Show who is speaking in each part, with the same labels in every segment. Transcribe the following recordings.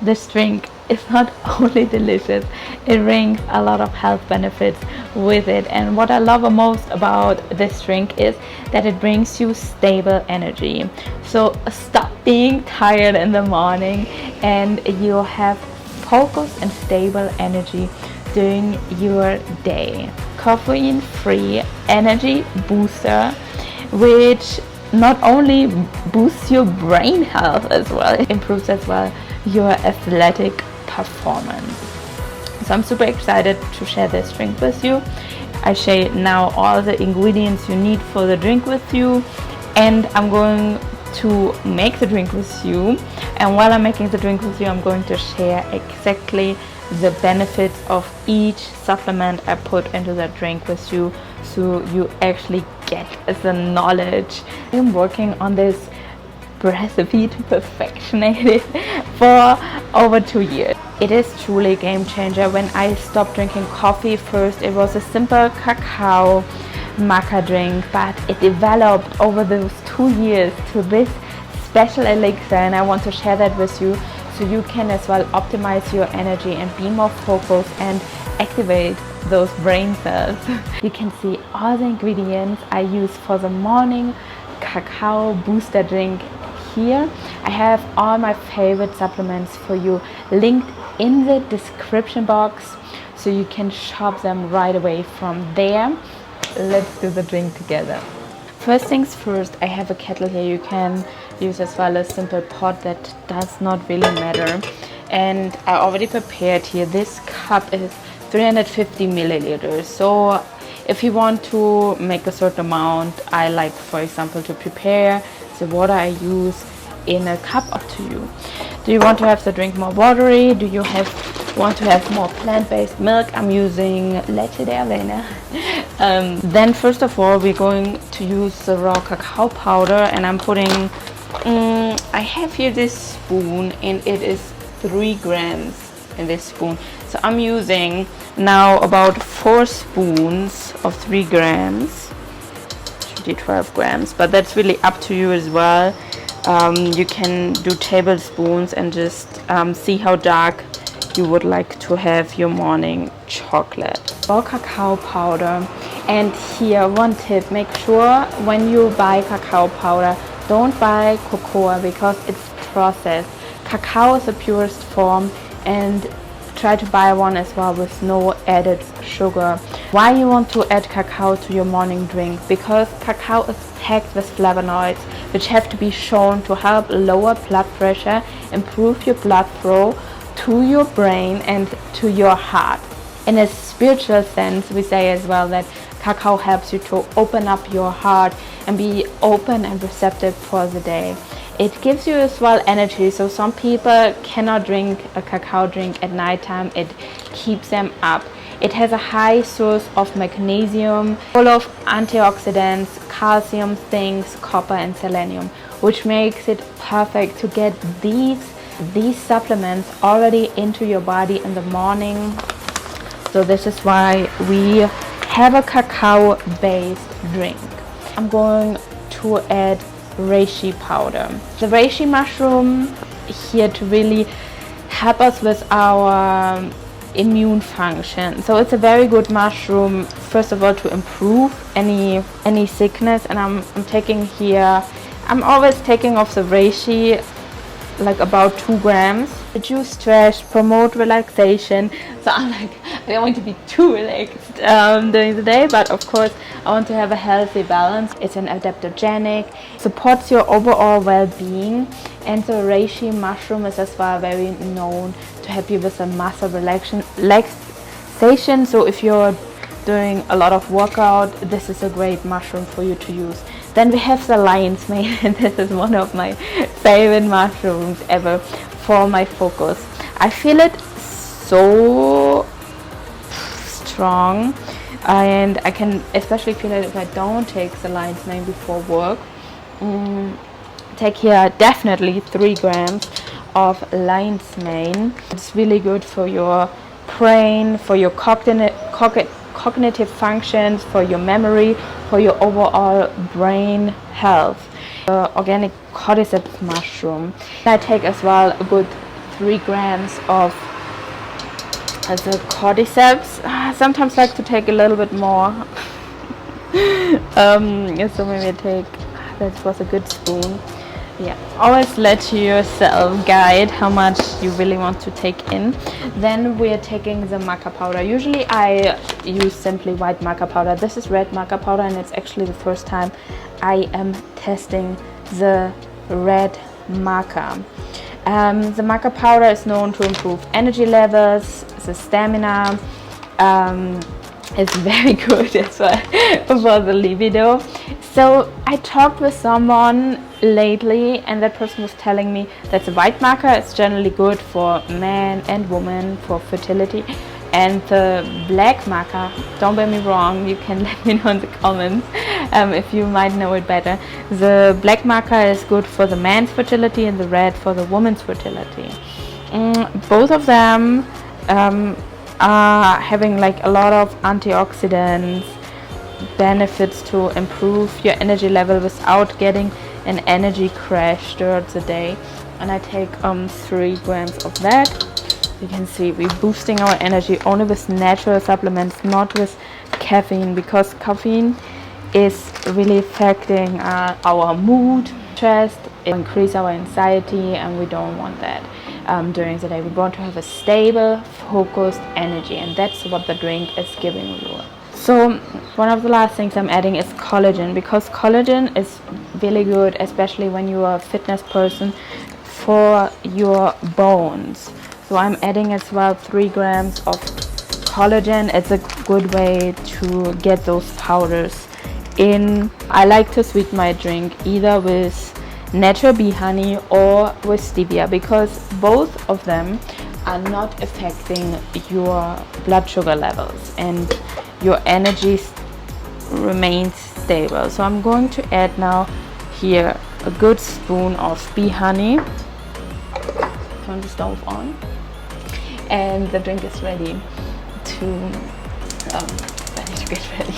Speaker 1: This drink is not only delicious, it brings a lot of health benefits with it. And what I love most about this drink is that it brings you stable energy. So stop being tired in the morning and you'll have focused and stable energy during your day. Caffeine free energy booster, which not only boosts your brain health as well, it improves as well your athletic performance. So I'm super excited to share this drink with you. I share now all the ingredients you need for the drink with you, and I'm going to make the drink with you. And while I'm making the drink with you, I'm going to share exactly the benefits of each supplement I put into that drink with you, so you actually get the knowledge. I'm working on this recipe to perfection it for over 2 years. It is truly a game changer. When I stopped drinking coffee, first it was a simple cacao maca drink, but it developed over those 2 years to this special elixir, and I want to share that with you so you can as well optimize your energy and be more focused and activate those brain cells. You can see all the ingredients I use for the morning cacao booster drink here. I have all my favorite supplements for you linked in the description box, so you can shop them right away from there. Let's do the drink together. First things first, I have a kettle here. You can use as well a simple pot, that does not really matter. And I already prepared here. This cup is 350 milliliters. So if you want to make a certain amount, I like, for example, to prepare the water I use in a cup. Up to you. Do you want to have the drink more watery? Do you want to have more plant-based milk? I'm using leche de avena. Then first of all, we're going to use the raw cacao powder, and I'm putting I have here this spoon, and it is 3 grams in this spoon. So I'm using now about 4 spoons of 3 grams. Should be 12 grams, but that's really up to you as well. You can do tablespoons and just see how dark you would like to have your morning chocolate. Raw cacao powder. And here, one tip: make sure when you buy cacao powder, don't buy cocoa because it's processed. Cacao is the purest form, and try to buy one as well with no added sugar. Why you want to add cacao to your morning drink? Because cacao is packed with flavonoids, which have to be shown to help lower blood pressure, improve your blood flow to your brain and to your heart. In a spiritual sense, we say as well that cacao helps you to open up your heart and be open and receptive for the day. It gives you as well energy. So some people cannot drink a cacao drink at night time. It keeps them up. It has a high source of magnesium, full of antioxidants, calcium, zinc, copper and selenium, which makes it perfect to get these supplements already into your body in the morning. So this is why we have a cacao based drink. I'm going to add Reishii powder. The Reishii mushroom here to really help us with our immune function. So it's a very good mushroom, first of all, to improve any sickness. And I'm taking here, I'm always taking off the Reishii, like about 2 grams. Reduce stress, promote relaxation. So I'm like, I don't want to be too relaxed during the day, but of course I want to have a healthy balance. It's an adaptogenic, supports your overall well-being, and the Reishii mushroom is as well very known to help you with a muscle relaxation. So if you're doing a lot of workout, this is a great mushroom for you to use. Then we have the lion's mane, and this is one of my favorite mushrooms ever for my focus. I feel it so strong, and I can especially feel it if I don't take the lion's mane before work. Take here definitely 3 grams of lion's mane. It's really good for your brain, for your cognitive functions, for your memory, for your overall brain health. Organic Cordyceps mushroom. I take as well a good 3 grams of the Cordyceps. I sometimes like to take a little bit more. So maybe I take, that was a good spoon. Yeah, always let yourself guide how much you really want to take in. Then we're taking the maca powder. Usually I use simply white maca powder. This is red maca powder, and it's actually the first time I am testing the red maca. The maca powder is known to improve energy levels, the stamina. It's very good as well for the libido. So I talked with someone lately, and that person was telling me that the white maca is generally good for men and women for fertility, and the black maca, don't get me wrong, you can let me know in the comments if you might know it better. The black maca is good for the man's fertility and the red for the woman's fertility. Both of them are having like a lot of antioxidants benefits to improve your energy level without getting an energy crash throughout the day. And I take 3 grams of that. You can see we're boosting our energy only with natural supplements, not with caffeine, because caffeine is really affecting our mood, stress, it increases our anxiety, and we don't want that during the day. We want to have a stable, focused energy, and that's what the drink is giving you. So one of the last things I'm adding is collagen, because collagen is really good, especially when you are a fitness person, for your bones. So I'm adding as well 3 grams of collagen. It's a good way to get those powders in. I like to sweeten my drink either with natural bee honey or with stevia, because both of them are not affecting your blood sugar levels and your energy remains stable. So I'm going to add now here a good spoon of bee honey. Turn the stove on, and the drink is ready to get ready.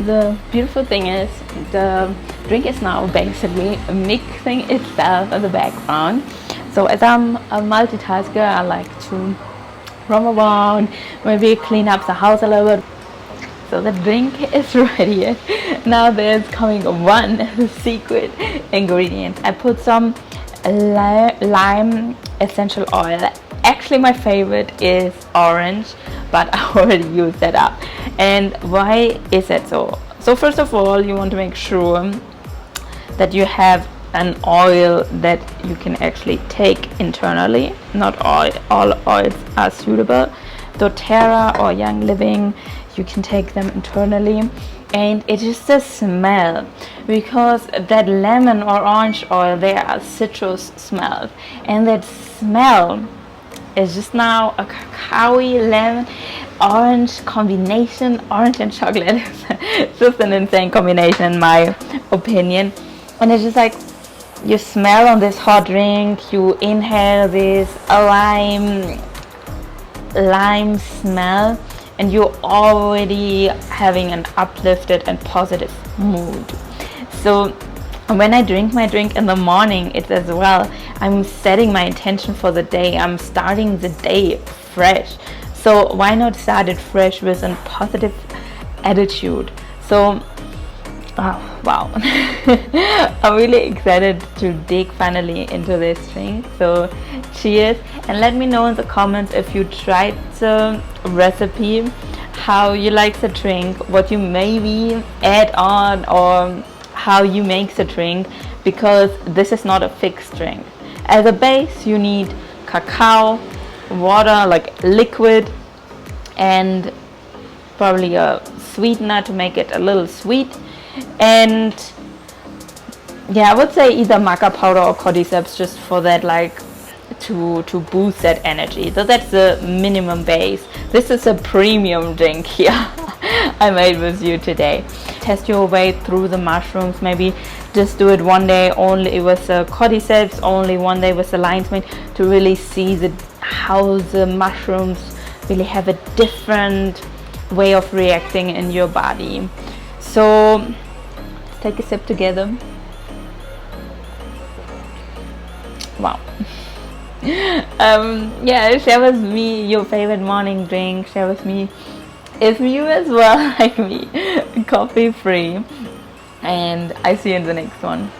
Speaker 1: The beautiful thing is the drink is now basically mixing itself in the background. So as I'm a multitasker, I like to roam around, maybe clean up the house a little bit. So the drink is ready. Now there's coming one secret ingredient. I put some lime essential oil. Actually my favorite is orange, but I already used that up. And why is that so? So first of all, you want to make sure that you have an oil that you can actually take internally. Not all oils are suitable. DoTERRA or Young Living, you can take them internally. And it is the smell, because that lemon or orange oil, they are citrus smells, and that smell is just now a cacao lemon orange combination. Orange and chocolate is just an insane combination in my opinion. And it's just like you smell on this hot drink, you inhale this lime smell, and you're already having an uplifted and positive mood. So when I drink my drink in the morning, it's as well, I'm setting my intention for the day. I'm starting the day fresh. So why not start it fresh with a positive attitude? So oh, wow. I'm really excited to dig finally into this drink. So cheers, and let me know in the comments if you tried the recipe, how you like the drink, what you maybe add on, or how you make the drink, because this is not a fixed drink. As a base you need cacao, water like liquid, and probably a sweetener to make it a little sweet. And yeah, I would say either maca powder or cordyceps, just for that, like to boost that energy. So that's the minimum base. This is a premium drink here I made with you today. Test your way through the mushrooms. Maybe just do it one day only with the cordyceps, only one day with the lion's mane, to really see how the mushrooms really have a different way of reacting in your body. So let's take a sip together. Wow, Yeah, share with me your favorite morning drink. Share with me if you as well like me, coffee free. And I see you in the next one.